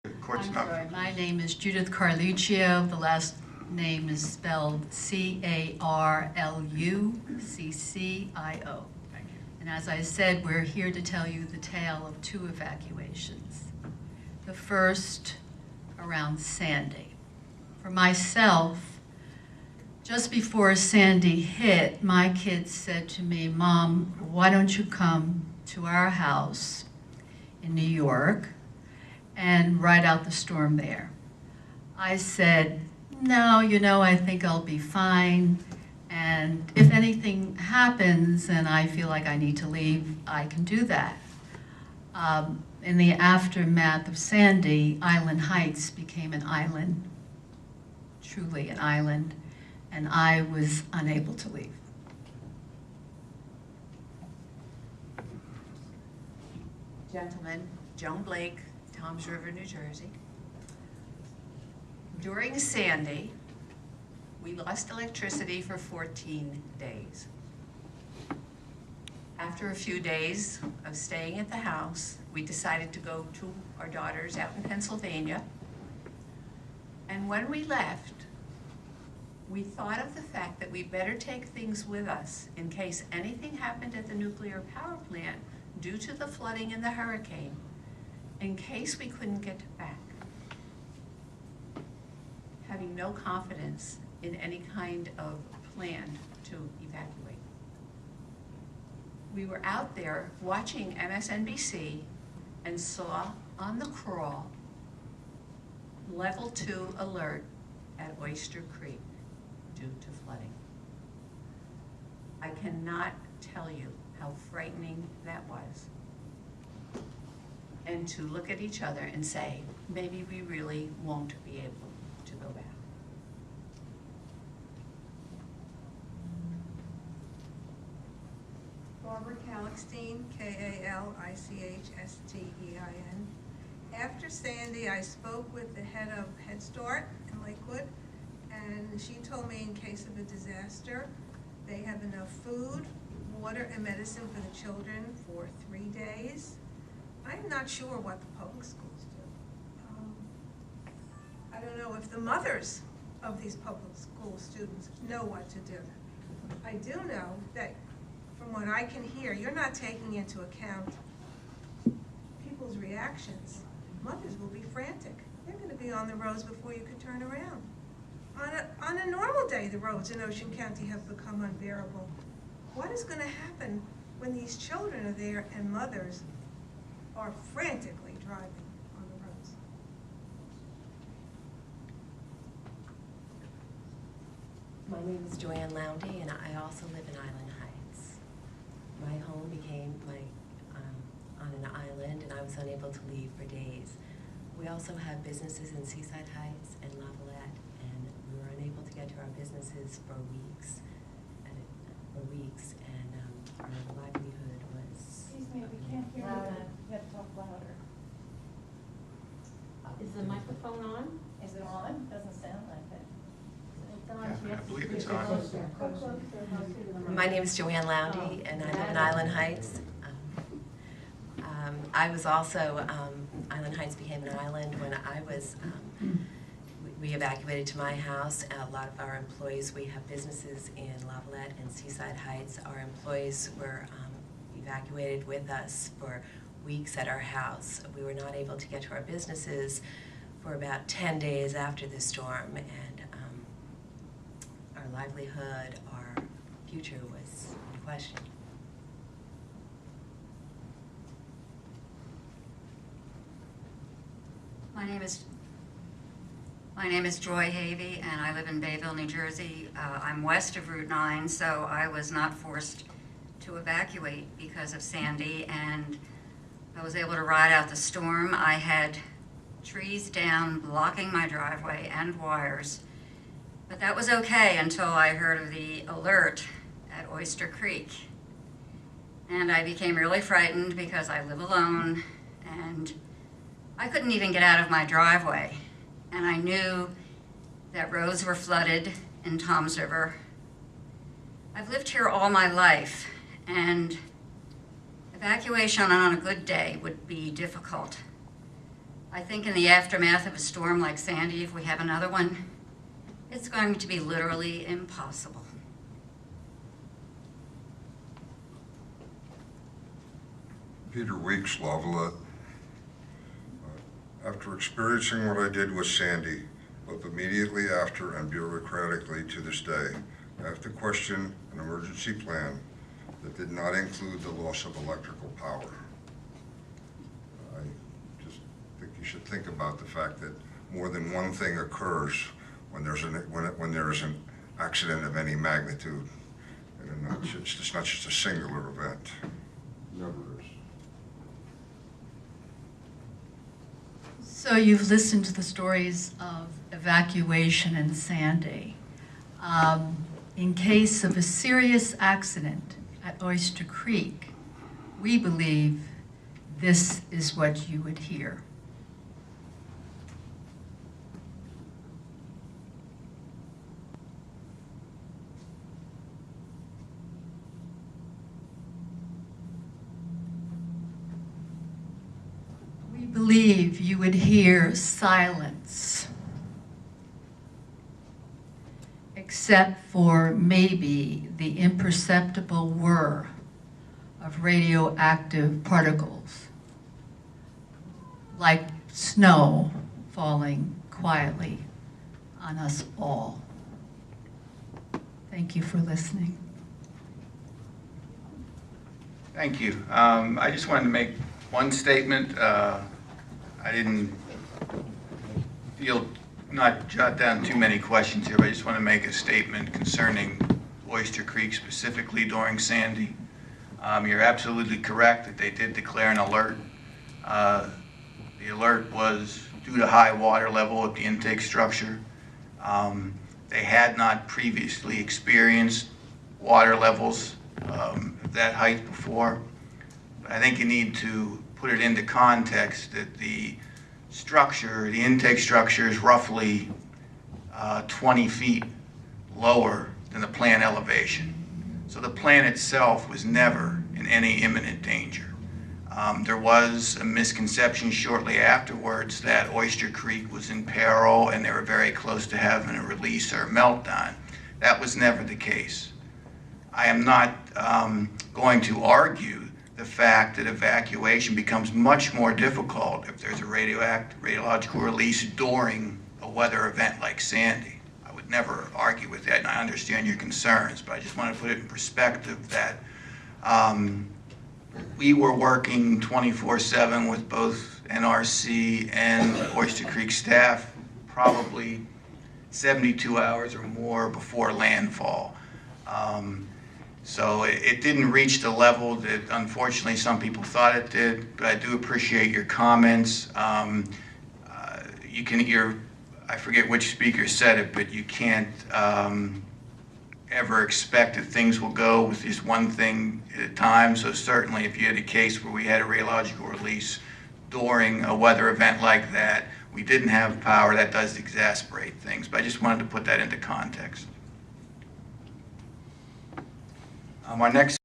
I'm sorry, my name is Judith Carluccio. The last name is spelled Carluccio. And as I said, we're here to tell you the tale of two evacuations. The first around Sandy. For myself, just before Sandy hit, my kids said to me, "Mom, why don't you come to our house in New York and ride out the storm there?" I said, "No, I think I'll be fine. And if anything happens and I feel like I need to leave, I can do that." In the aftermath of Sandy, Island Heights became an island, truly an island, and I was unable to leave. Gentlemen, Joan Blake, Toms River, New Jersey. During Sandy, we lost electricity for 14 days. After a few days of staying at the house, we decided to go to our daughters out in Pennsylvania. And when we left, we thought of the fact that we better take things with us in case anything happened at the nuclear power plant due to the flooding and the hurricane, in case we couldn't get back. Having no confidence in any kind of plan to evacuate. We were out there watching MSNBC and saw on the crawl level 2 alert at Oyster Creek due to flooding. I cannot tell you how frightening that was. And to look at each other and say, maybe we really won't be able to go back. Barbara Kalichstein, Kalichstein. After Sandy, I spoke with the head of Head Start in Lakewood, and she told me in case of a disaster, they have enough food, water, and medicine for the children for 3 days. I'm not sure what the public schools do. I don't know if the mothers of these public school students know what to do. I do know that from what I can hear, you're not taking into account people's reactions. Mothers will be frantic. They're going to be on the roads before you can turn around. On a normal day, the roads in Ocean County have become unbearable. What is going to happen when these children are there and mothers are frantically driving on the roads? My name is Joanne Lowndy, and I also live in Island Heights. My home became on an island, and I was unable to leave for days. We also have businesses in Seaside Heights and Lavallette, and we were unable to get to our businesses for weeks, and our livelihood was... Excuse me, we can't hear you. You have to talk louder. Is the microphone on? Is it on? Doesn't sound like it. It's on. Yeah, I believe it's Go on. closer. Go closer. My name is Joanne Lowndy, and I live in Island Heights. I was also, Island Heights became an island when I was, we evacuated to my house. A lot of our employees, we have businesses in Lavallette and Seaside Heights. Our employees were evacuated with us for weeks at our house. We were not able to get to our businesses for about 10 days after the storm, and our livelihood, our future was in question. My name is Joy Havey, and I live in Bayville, New Jersey. I'm west of Route 9, so I was not forced to evacuate because of Sandy, and I was able to ride out the storm. I had trees down blocking my driveway and wires, but that was okay until I heard of the alert at Oyster Creek. And I became really frightened because I live alone, and I couldn't even get out of my driveway. And I knew that roads were flooded in Toms River. I've lived here all my life, and evacuation on a good day would be difficult. I think in the aftermath of a storm like Sandy, if we have another one, it's going to be literally impossible. Peter Weeks, Lavallette. After experiencing what I did with Sandy, both immediately after and bureaucratically to this day, I have to question an emergency plan that did not include the loss of electrical power. I just think you should think about the fact that more than one thing occurs when there's an accident of any magnitude. And it's just not just a singular event. Never is. So you've listened to the stories of evacuation in Sandy. In case of a serious accident at Oyster Creek, we believe this is what you would hear. We believe you would hear silence, except for maybe the imperceptible whir of radioactive particles, like snow falling quietly on us all. Thank you for listening. Thank you. I just wanted to make one statement. I didn't not jot down too many questions here, but I just want to make a statement concerning Oyster Creek, specifically during Sandy. You're absolutely correct that they did declare an alert. The alert was due to high water level at the intake structure. They had not previously experienced water levels of that height before. But I think you need to put it into context that the structure, the intake structure, is roughly 20 feet lower than the plant elevation. So the plant itself was never in any imminent danger. There was a misconception shortly afterwards that Oyster Creek was in peril and they were very close to having a release or a meltdown. That was never the case. I am not going to argue the fact that evacuation becomes much more difficult if there's a radiological release during a weather event like Sandy. I would never argue with that, and I understand your concerns, but I just want to put it in perspective that we were working 24/7 with both NRC and Oyster Creek staff, probably 72 hours or more before landfall. So it didn't reach the level that unfortunately some people thought it did, but I do appreciate your comments. I forget which speaker said it, but you can't ever expect that things will go with just one thing at a time. So certainly if you had a case where we had a radiological release during a weather event like that, we didn't have power, that does exasperate things. But I just wanted to put that into context. Our next